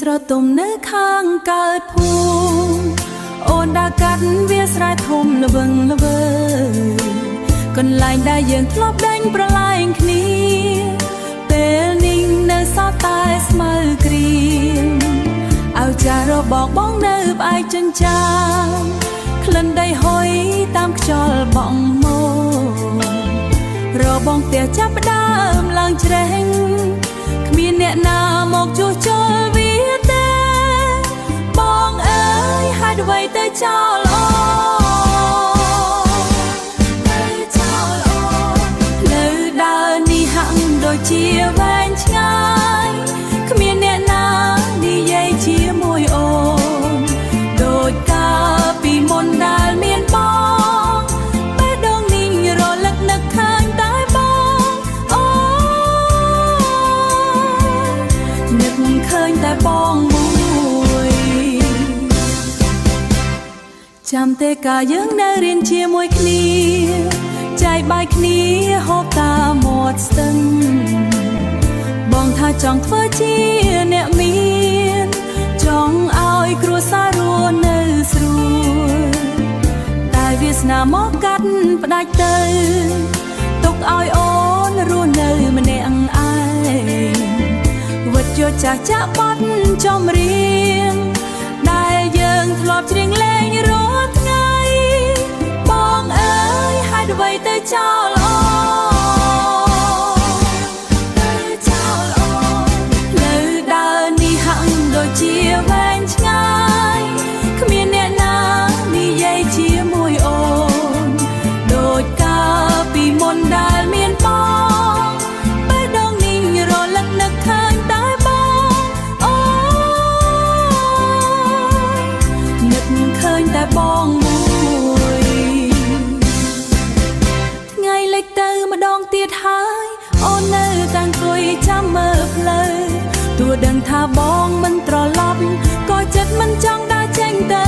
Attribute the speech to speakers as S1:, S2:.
S1: ស្រទុំនៅខាងកើតភូមិអូនដើរកាត់វាស្រែធំល្វឹងល្វើកន្លែងដែលយើងធ្លាប់ដេញប្រឡែងគ្នាពេលនេះនៅសតតែស្មៅគ្រៀងឲ្យចាស់របកបងនៅផ្អែកចិញ្ចាក្លិនដីហុយតាមខ្យល់បងមករបងផ្ទះចាប់ផ្ដើមឡើងច្រេះគ្មានអ្នកណាមកជួសជុលវាទេបងអើយហេតុអ្វីទៅចោលអូផ្លូវដើរនេះហាក់ដូចជាវែងឆ្ងាយគ្មានអ្នកណានិយាយជាមួយអូនដូចកាលពីមុនដែលមានបងពេលដងនេះរលឹកនឹកឃើញតែបងអូនឹកឃើញតែបងមួយចាំទេកាលយើងនៅរៀនជាមួយគ្នាចែកបាយគ្នាហូបតាមមាត់ស្ទឹងបងថាចង់ធ្វើជាអ្នកមានចង់ឲ្យគ្រួសាររស់នៅស្រួលតែវាសនាមកកាត់ផ្ដាច់ទៅទុកឲ្យអូនរស់នៅម្នាក់ឯងវិតយកចាស់ចាក់បាត់ចំរៀងដែលយើងធ្លាប់ច្រៀងលេងរាល់ថ្ងៃបងអើយហេតុអ្វីទៅចោលអូផ្លូវដើរនេះហាក់ដូចជាវែងឆ្ងាយគ្មានអ្នកណានិយាយជាមួយអូនដូចកាលពីមុនដែលមានបងពេលដងនេះរលឹកនឹកឃើញតែបងអូនឹកឃើញតែបងមួយថ្ងៃលិចទៅម្ដងទៀតហើយអូននៅតែអង្គុយចាំមើលផ្លូវទោះដឹងថាបងមិនត្រឡប់ក៏ចិត្តមិនចង់ដើរចេញទៅ